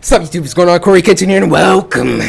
What's up, YouTube? What's going on? CORYXKENSHIN here, and welcome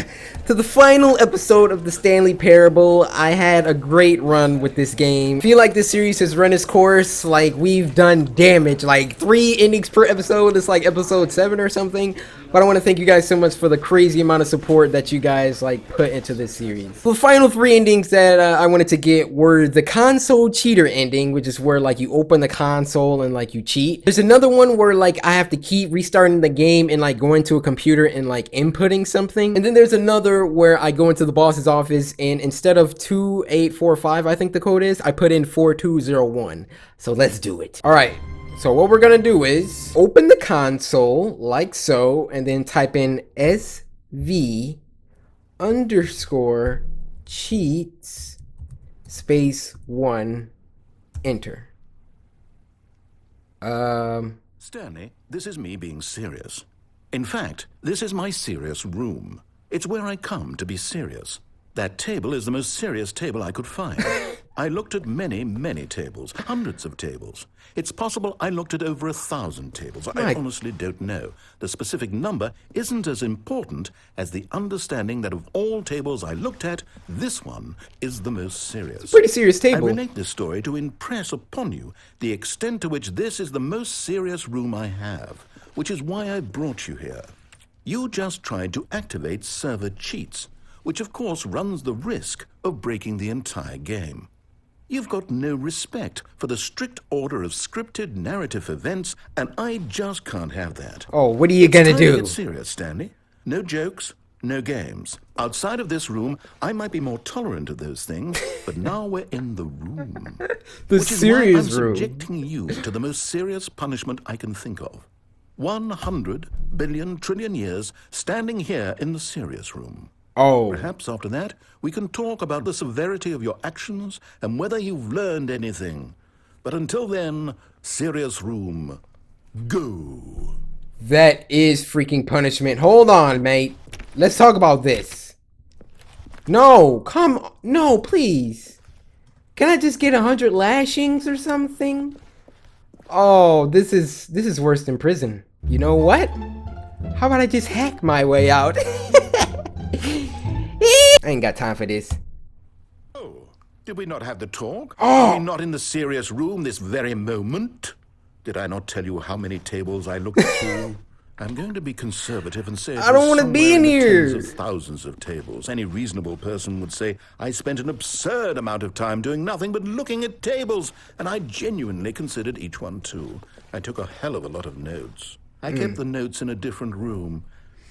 to the final episode of the Stanley Parable. I had a great run with this game. I feel like this series has run its course. Like, we've done damage, like 3 endings per episode. It's like episode 7 or something. But I want to thank you guys so much for the crazy amount of support that you guys like put into this series. The final 3 endings that I wanted to get were the console cheater ending, which is where like you open the console and like you cheat. There's another one where like I have to keep restarting the game and like going to a computer and like inputting something. And then there's another where I go into the boss's office and instead of 2845, I think the code is, I put in 4201. So let's do it. All right. So what we're gonna do is open the console like so, and then type in SV underscore cheats space 1 enter. Stanley, this is me being serious. In fact, this is my serious room. It's where I come to be serious. That table is the most serious table I could find. I looked at many, many tables, hundreds of tables. It's possible I looked at over 1,000 tables. I honestly don't know. The specific number isn't as important as the understanding that of all tables I looked at, this one is the most serious. It's a pretty serious table. I relate this story to impress upon you the extent to which this is the most serious room I have, which is why I brought you here. You just tried to activate server cheats, which of course runs the risk of breaking the entire game. You've got no respect for the strict order of scripted narrative events, and I just can't have that. Oh, what are you gonna do? Get serious, Stanley. No jokes, no games. Outside of this room, I might be more tolerant of those things, but now we're in the room. The which is serious why I'm room. subjecting you to the most serious punishment I can think of. 100 billion trillion years standing here in the serious room. Oh. Perhaps after that, we can talk about the severity of your actions and whether you've learned anything. But until then, serious room, go. That is freaking punishment. Hold on, mate. Let's talk about this. No, no, please. Can I just get 100 lashings or something? Oh, this is worse than prison. You know what? How about I just hack my way out? I ain't got time for this. Oh, did we not have the talk? Oh. Are we not in the serious room this very moment? Did I not tell you how many tables I looked through? I'm going to be conservative and say I don't want to be in here. Tens of thousands of tables. Any reasonable person would say I spent an absurd amount of time doing nothing but looking at tables, and I genuinely considered each one too. I took a hell of a lot of notes. I kept the notes in a different room.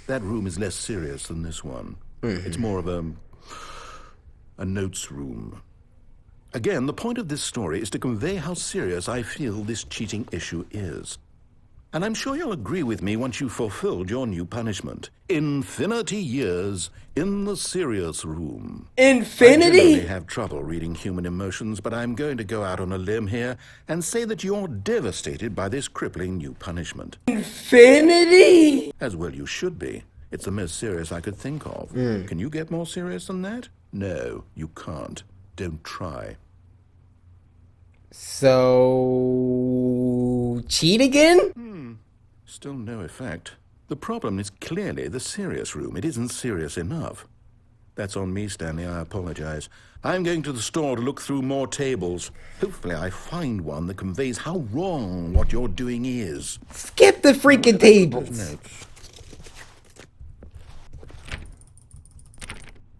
That room is less serious than this one. It's more of a notes room. Again, the point of this story is to convey how serious I feel this cheating issue is. And I'm sure you'll agree with me once you've fulfilled your new punishment. Infinity years in the serious room. Infinity? I generally have trouble reading human emotions, but I'm going to go out on a limb here and say that you're devastated by this crippling new punishment. Infinity? As well you should be. It's the most serious I could think of. Can you get more serious than that? No, you can't. Don't try. So, cheat again? Still no effect. The problem is clearly the serious room. It isn't serious enough. That's on me, Stanley. I apologize. I'm going to the store to look through more tables. Hopefully I find one that conveys how wrong what you're doing is. Skip the freaking tables. Notes.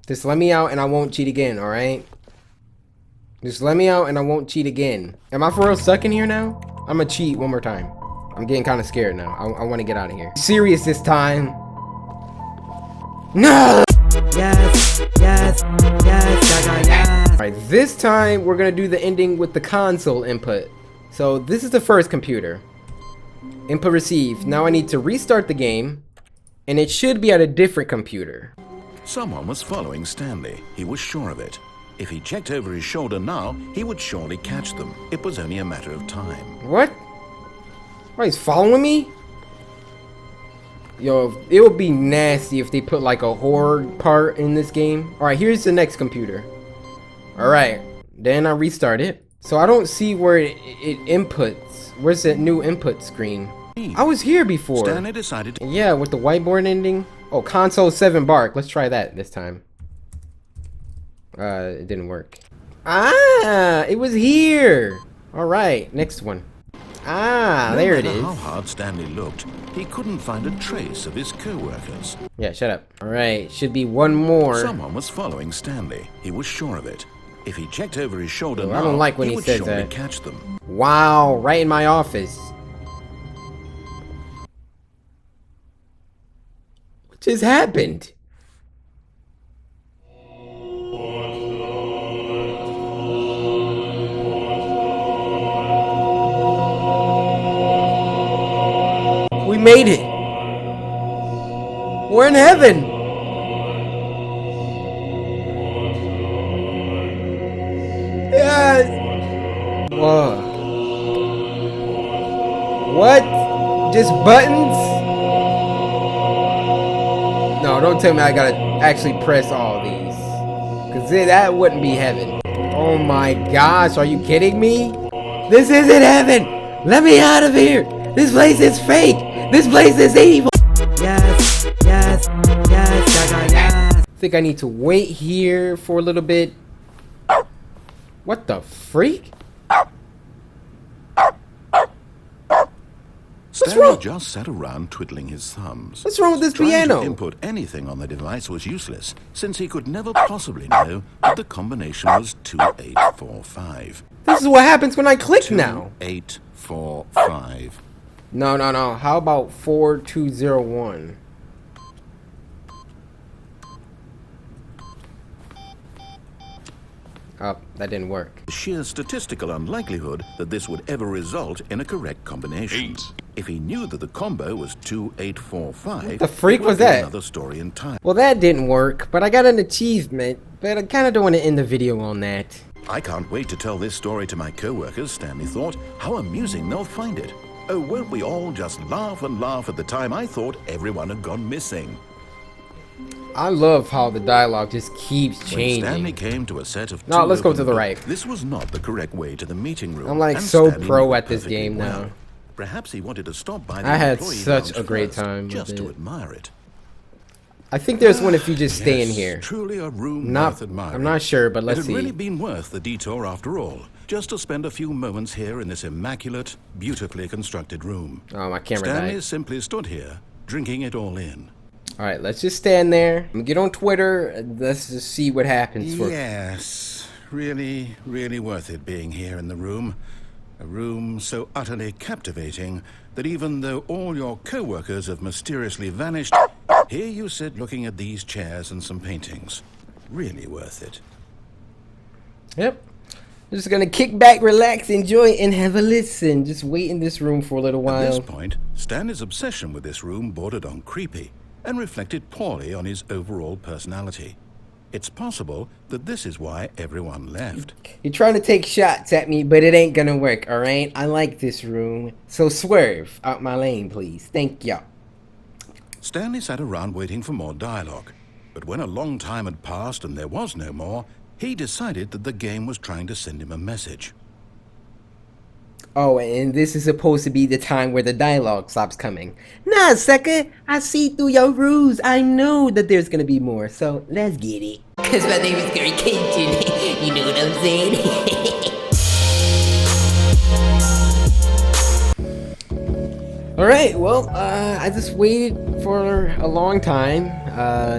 Just let me out and I won't cheat again, alright? Just let me out and I won't cheat again. Am I for real stuck in here now? I'm gonna cheat one more time. I'm getting kind of scared now. I want to get out of here. Serious this time. No! Yes, yes, yes. Alright, this time we're gonna do the ending with the console input. So this is the first computer. Input received. Now I need to restart the game. And it should be at a different computer. Someone was following Stanley. He was sure of it. If he checked over his shoulder now, he would surely catch them. It was only a matter of time. What? Why, he's following me? Yo, it would be nasty if they put like a horror part in this game. Alright, here's the next computer. Alright, then I restart it. So I don't see where it inputs. Where's that new input screen? I was here before. Stanley decided to... Yeah, with the whiteboard ending. Oh, console 7 bark. Let's try that this time. It didn't work. Ah, it was here. All right, next one. Ah, there it is. No matter how hard Stanley looked, he couldn't find a trace of his co-workers. Yeah, shut up. All right, should be one more. Someone was following Stanley. He was sure of it. If he checked over his shoulder Ooh, now, I don't like when he would says surely that. catch them. Wow, right in my office. What just happened? We made it. We're in heaven. Yes. Whoa. What? Just buttons? No, don't tell me I gotta actually press all these. Cause that wouldn't be heaven. Oh my gosh, are you kidding me? This isn't heaven! Let me out of here! This place is fake! This place is evil! Yes, yes, yes, yes. I think I need to wait here for a little bit. What the freak? Stanley just sat around twiddling his thumbs. What's wrong with this Trying piano? to input anything on the device was useless, since he could never possibly know that the combination was 2845. This is what happens when I click now. 2845. No. How about 4201? Oh, that didn't work. The sheer statistical unlikelihood that this would ever result in a correct combination. If he knew that the combo was 2845, What the freak it would was be that? Another story in time. Well, that didn't work, but I got an achievement. But I kind of don't want to end the video on that. I can't wait to tell this story to my co-workers, Stanley thought. How amusing they'll find it. Oh, won't we all just laugh and laugh at the time I thought everyone had gone missing. I love how the dialogue just keeps When changing. Stanley came to a set of No, two let's go open to the books, right. This was not the correct way to the meeting room. I'm like and so Stanley pro knew it at this perfectly game well. now. Perhaps he wanted to stop by the I had employee such lounge a great first, time with just to it. admire it. I think there's one if you just stay in Yes, here. Truly a room Not, worth admiring. I'm not sure, but let's It had see. really been worth the detour after all, just to spend a few moments here in this immaculate, beautifully constructed room. Oh, my camera Stanley died. simply stood here, drinking it all in. All right, let's just stand there. I'm gonna get on Twitter. And let's just see what happens. Yes, really, really worth it being here in the room. A room so utterly captivating that even though all your co-workers have mysteriously vanished, here you sit looking at these chairs and some paintings. Really worth it. Yep. Just gonna kick back, relax, enjoy, and have a listen. Just wait in this room for a little At this while. point, Stanley's obsession with this room bordered on creepy and reflected poorly on his overall personality. It's possible that this is why everyone left. You're trying to take shots at me, but it ain't gonna work, alright? I like this room. So swerve out my lane, please. Thank ya. Stanley sat around waiting for more dialogue, but when a long time had passed and there was no more, he decided that the game was trying to send him a message. Oh, and this is supposed to be the time where the dialogue stops coming. Nah, sucker. I see through your ruse. I know that there's gonna be more, so let's get it. Cause my name is CORYXKENSHIN. You know what I'm saying? Alright, well, I just waited for a long time.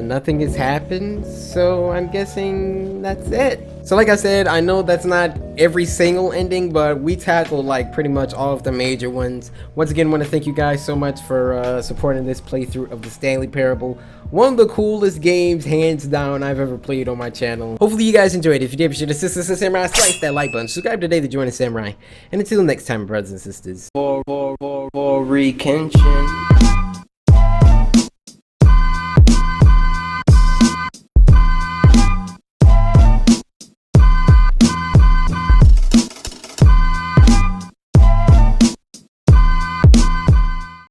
Nothing has happened, so I'm guessing that's it. So like I said, I know that's not every single ending, but we tackled like pretty much all of the major ones. Once again, I want to thank you guys so much for supporting this playthrough of the Stanley Parable. One of the coolest games, hands down, I've ever played on my channel. Hopefully you guys enjoyed it. If you did, be sure to assist the Samurai, slice that like button, subscribe today to join the Samurai. And until next time, brothers and sisters. CORYXKENSHIN.